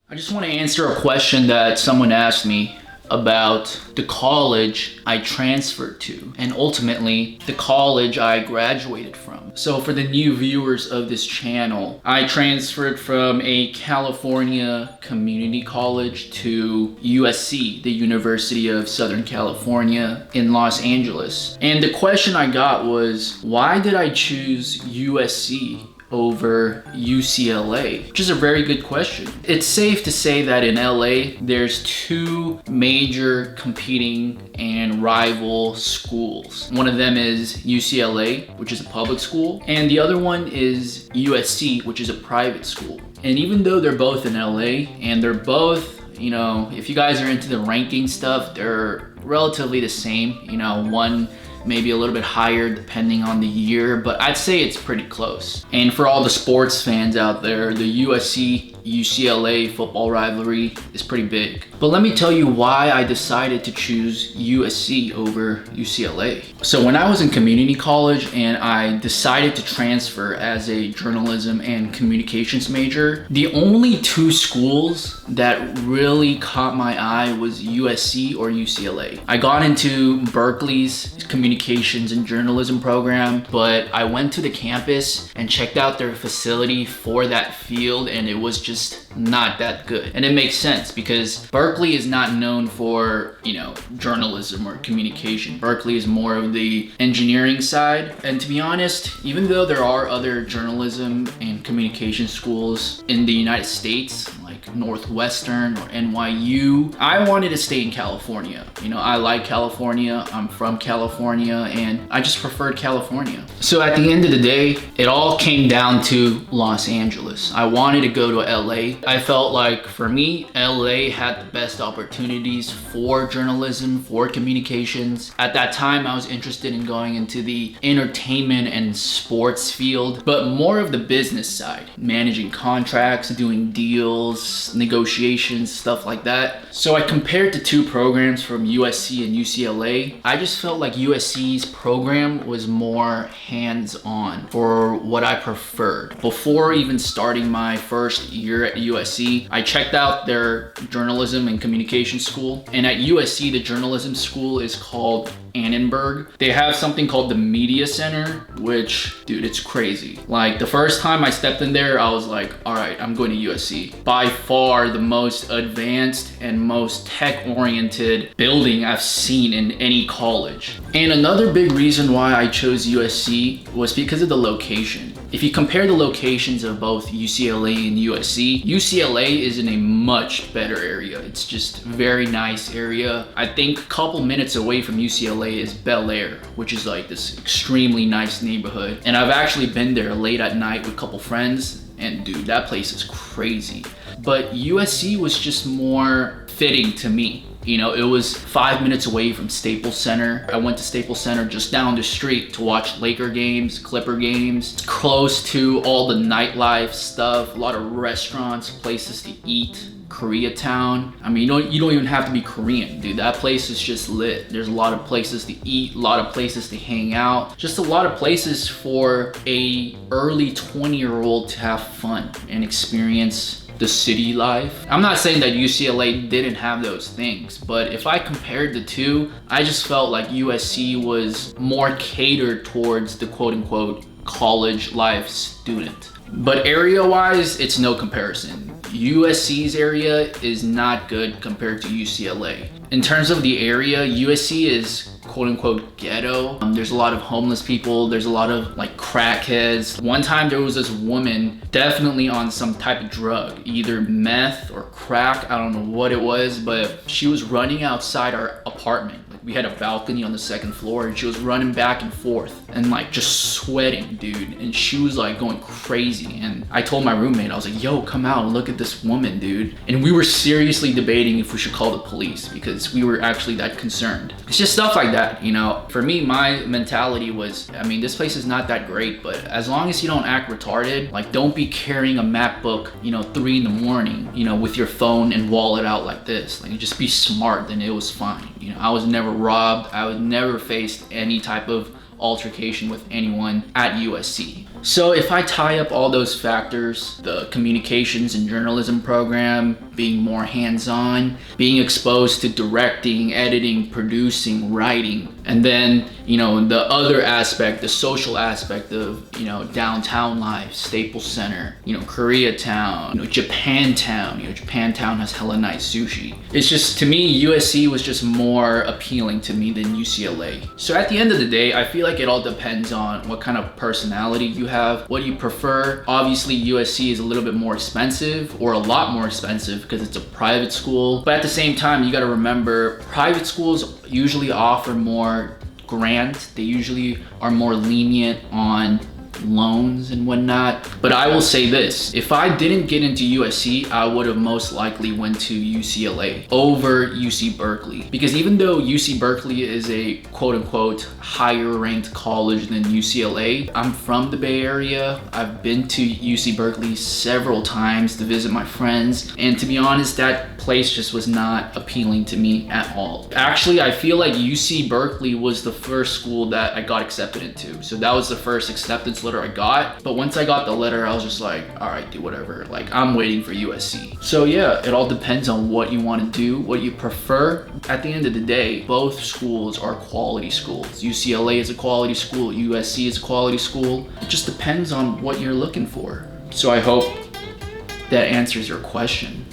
I just want to answer a question that someone asked me about the college I transferred to and ultimately the college I graduated from. So for the new viewers of this channel, I transferred from a California community college to USC, the University of Southern California in Los Angeles. And the question I got was, why did I choose USC over UCLA? Which is a very good question. It's safe to say that in LA, there's two major competing and rival schools. One of them is UCLA, which is a public school, and the other one is USC, which is a private school. And even though they're both in LA and they're both, if you guys are into the ranking stuff, they're relatively the same. One maybe a little bit higher depending on the year, but I'd say it's pretty close. And for all the sports fans out there, the USC UCLA football rivalry is pretty big. But let me tell you why I decided to choose USC over UCLA. So when I was in community college and I decided to transfer as a journalism and communications major, the only two schools that really caught my eye was USC or UCLA. I got into Berkeley's communications and journalism program, but I went to the campus and checked out their facility for that field and it was just not that good. And it makes sense because Berkeley is not known for, journalism or communication. Berkeley is more of the engineering side. And to be honest, even though there are other journalism and communication schools in the United States, like Northwestern or NYU, I wanted to stay in California. I like California, I'm from California, and I just preferred California. So at the end of the day, it all came down to Los Angeles. I wanted to go to LA. I felt like for me, LA had the best opportunities for journalism, for communications. At that time, I was interested in going into the entertainment and sports field, but more of the business side, managing contracts, doing deals, negotiations, stuff like that. So I compared the two programs from USC and UCLA. I just felt like USC's program was more hands-on for what I preferred. Before even starting my first year at USC, I checked out their journalism and communication school. And at USC, the journalism school is called Annenberg. They have something called the Media Center, which, dude, it's crazy. Like the first time I stepped in there, I was like, all right, I'm going to USC. By far the most advanced and most tech-oriented building I've seen in any college. And another big reason why I chose USC was because of the location. If you compare the locations of both UCLA and USC, UCLA is in a much better area. It's just a very nice area. I think a couple minutes away from UCLA is Bel Air, which is like this extremely nice neighborhood. And I've actually been there late at night with a couple friends, and dude, that place is crazy. But USC was just more fitting to me. It was 5 minutes away from Staples Center. I went to Staples Center just down the street to watch Laker games, Clipper games. Close to all the nightlife stuff, a lot of restaurants, places to eat. Koreatown. You don't even have to be Korean, dude. That place is just lit. There's a lot of places to eat, a lot of places to hang out, just a lot of places for a early 20-year-old to have fun and experience the city life. I'm not saying that UCLA didn't have those things, but if I compared the two, I just felt like USC was more catered towards the quote-unquote college life student. But area-wise, it's no comparison. USC's area is not good compared to UCLA. In terms of the area, USC is quote-unquote ghetto. There's a lot of homeless people. There's a lot of crackheads. One time there was this woman definitely on some type of drug, either meth or crack. I don't know what it was, but she was running outside our apartment. We had a balcony on the second floor and she was running back and forth and just sweating, dude. And she was going crazy. And I told my roommate, I was like, yo, come out and look at this woman, dude. And we were seriously debating if we should call the police because we were actually that concerned. It's just stuff like that, For me, my mentality was, this place is not that great, but as long as you don't act retarded, don't be carrying a MacBook, 3 in the morning, with your phone and wallet out like this. Just be smart, then it was fine. I was never robbed. I was never faced any type of altercation with anyone at USC. So if I tie up all those factors, the communications and journalism program, being more hands-on, being exposed to directing, editing, producing, writing, and then, the other aspect, the social aspect of, downtown life, Staples Center, Koreatown, Japantown. Japantown has hella nice sushi. It's just, to me, USC was just more appealing to me than UCLA. So at the end of the day, I feel like it all depends on what kind of personality you have, what you prefer. Obviously, USC is a little bit more expensive, or a lot more expensive, because it's a private school. But at the same time, you gotta remember, private schools usually offer more grant. They usually are more lenient on loans and whatnot. But I will say this, if I didn't get into USC, I would have most likely went to UCLA over UC Berkeley. Because even though UC Berkeley is a quote unquote higher ranked college than UCLA, I'm from the Bay Area. I've been to UC Berkeley several times to visit my friends. And to be honest, that place just was not appealing to me at all. Actually, I feel like UC Berkeley was the first school that I got accepted into. So that was the first acceptance letter I got. But once I got the letter, I was just like, all right, do whatever. Like, I'm waiting for USC. So yeah, it all depends on what you want to do, what you prefer. At the end of the day, both schools are quality schools. UCLA is a quality school, USC is a quality school. It just depends on what you're looking for. So I hope that answers your question.